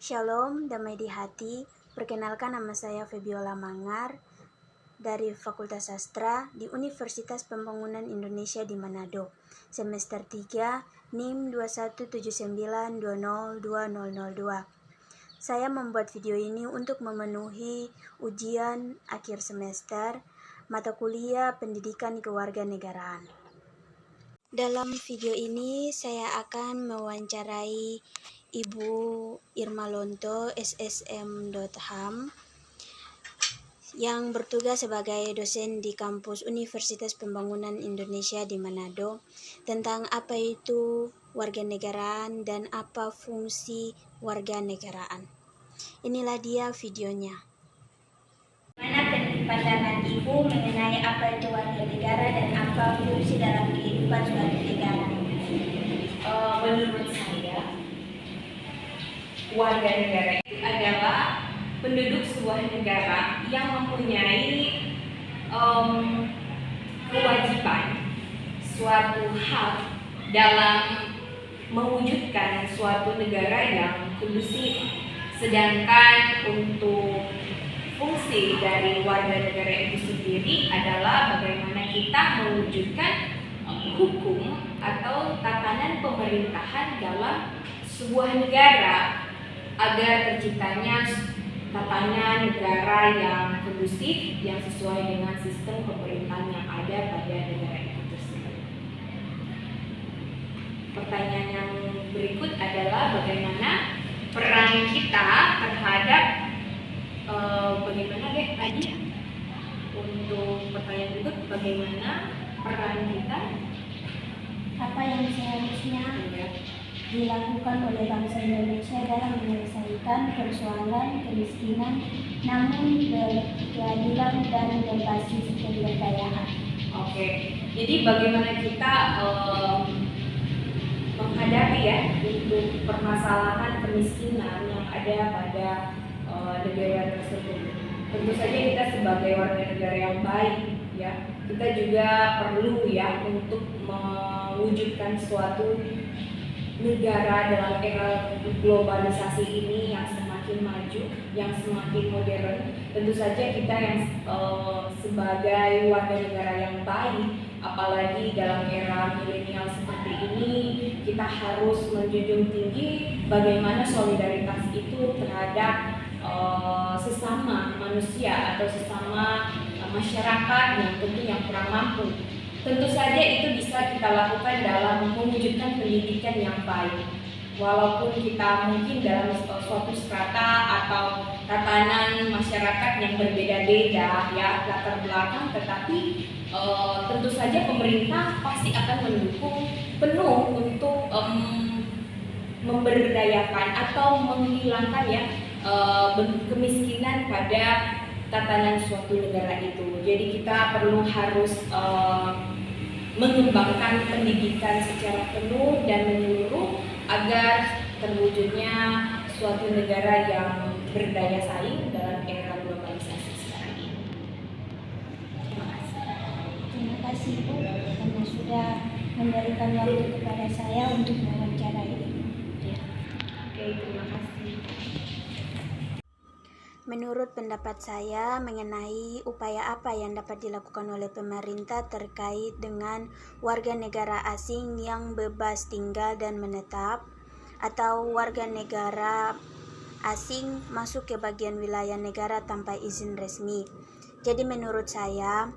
Shalom, damai di hati. Perkenalkan, nama saya Febiola Mangar dari Fakultas Sastra di Universitas Pembangunan Indonesia di Manado. Semester 3, NIM 217920202. Saya membuat video ini untuk memenuhi ujian akhir semester mata kuliah Pendidikan Kewarganegaraan. Dalam video ini saya akan mewawancarai Ibu Irma Lonto, SSM.Ham, yang bertugas sebagai dosen di kampus Universitas Pembangunan Indonesia di Manado tentang apa itu warganegaraan dan apa fungsi warganegaraan. Inilah dia videonya. Mana pandangan Ibu mengenai apa itu warga negara dan apa fungsi dalam kehidupan suatu negara? Menurut saya, warga negara itu adalah penduduk sebuah negara yang mempunyai kewajiban, suatu hak dalam mewujudkan suatu negara yang kondusif. Sedangkan untuk fungsi dari warga negara itu sendiri adalah bagaimana kita mewujudkan hukum atau tatanan pemerintahan dalam sebuah negara agar terciptanya tatanan negara yang kondusif yang sesuai dengan sistem pemerintahan yang ada pada negara itu tersebut. Pertanyaan yang berikut adalah bagaimana peran kita terhadap bagaimana deh tadi untuk pertanyaan berikut, bagaimana peran kita, apa yang seharusnya dilakukan oleh bangsa Indonesia dalam menyelesaikan persoalan kemiskinan namun berkeadilan dan berbasis pemberdayaan. Oke, jadi bagaimana kita menghadapi ya untuk permasalahan kemiskinan yang ada pada negara tersebut. Tentu saja kita sebagai warga negara yang baik ya, kita juga perlu ya untuk mewujudkan suatu negara dalam era globalisasi ini yang semakin maju, yang semakin modern. Tentu saja kita yang sebagai warga negara yang baik, apalagi dalam era milenial seperti ini, kita harus menjunjung tinggi bagaimana solidaritas itu terhadap sesama manusia atau sesama masyarakat yang tentunya kurang mampu. Tentu saja itu bisa kita lakukan dalam mewujudkan pendidikan yang baik. Walaupun kita mungkin dalam suatu strata atau tatanan masyarakat yang berbeda-beda ya latar belakang, tetapi tentu saja pemerintah pasti akan mendukung penuh untuk memberdayakan atau menghilangkan ya kemiskinan pada tatanan suatu negara itu. Jadi kita perlu harus mengembangkan pendidikan secara penuh dan menyeluruh agar terwujudnya suatu negara yang berdaya saing dalam era globalisasi sekarang ini. Terima kasih Bu karena sudah memberikan waktu kepada saya untuk mewawancarai ini. Oke, terima kasih. Menurut pendapat saya mengenai upaya apa yang dapat dilakukan oleh pemerintah terkait dengan warga negara asing yang bebas tinggal dan menetap atau warga negara asing masuk ke bagian wilayah negara tanpa izin resmi. Jadi menurut saya,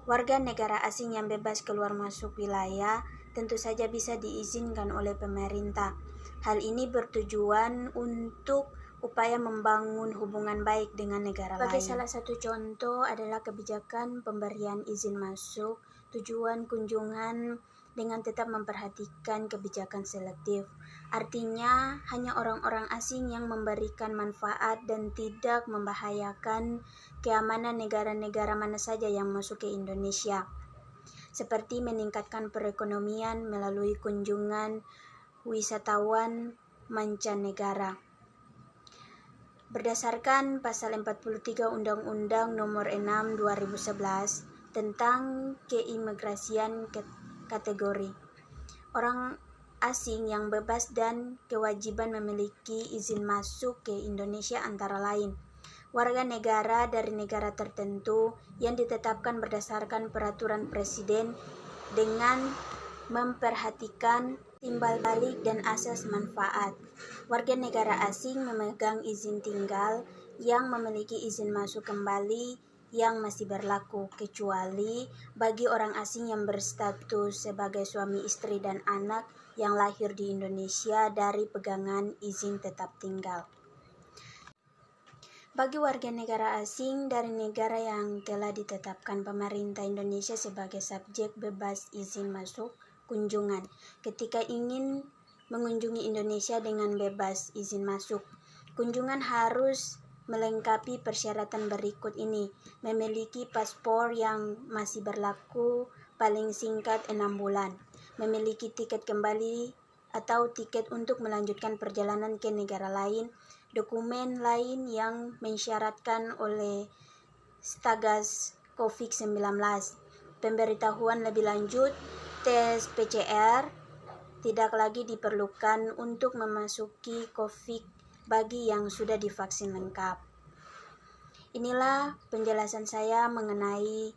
warga negara asing yang bebas keluar masuk wilayah tentu saja bisa diizinkan oleh pemerintah. Hal ini bertujuan untuk upaya membangun hubungan baik dengan negara lain. Sebagai salah satu contoh adalah kebijakan pemberian izin masuk, tujuan kunjungan dengan tetap memperhatikan kebijakan selektif. Artinya, hanya orang-orang asing yang memberikan manfaat dan tidak membahayakan keamanan negara-negara mana saja yang masuk ke Indonesia. Seperti meningkatkan perekonomian melalui kunjungan wisatawan mancanegara. Berdasarkan pasal 43 Undang-Undang Nomor 6 2011 tentang keimigrasian kategori, orang asing yang bebas dan kewajiban memiliki izin masuk ke Indonesia antara lain warga negara dari negara tertentu yang ditetapkan berdasarkan peraturan presiden dengan memperhatikan timbal balik dan asas manfaat. Warga negara asing memegang izin tinggal yang memiliki izin masuk kembali yang masih berlaku, kecuali bagi orang asing yang berstatus sebagai suami istri dan anak yang lahir di Indonesia dari pegangan izin tetap tinggal. Bagi warga negara asing dari negara yang telah ditetapkan pemerintah Indonesia sebagai subjek bebas izin masuk kunjungan, ketika ingin mengunjungi Indonesia dengan bebas izin masuk, kunjungan harus melengkapi persyaratan berikut ini: memiliki paspor yang masih berlaku paling singkat 6 bulan, memiliki tiket kembali atau tiket untuk melanjutkan perjalanan ke negara lain, dokumen lain yang mensyaratkan oleh Satgas COVID-19, pemberitahuan lebih lanjut, tes PCR tidak lagi diperlukan untuk memasuki COVID bagi yang sudah divaksin lengkap. Inilah penjelasan saya mengenai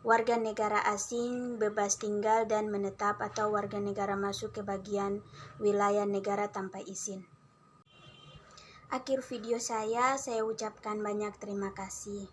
warga negara asing bebas tinggal dan menetap atau warga negara masuk ke bagian wilayah negara tanpa izin. Akhir video saya ucapkan banyak terima kasih.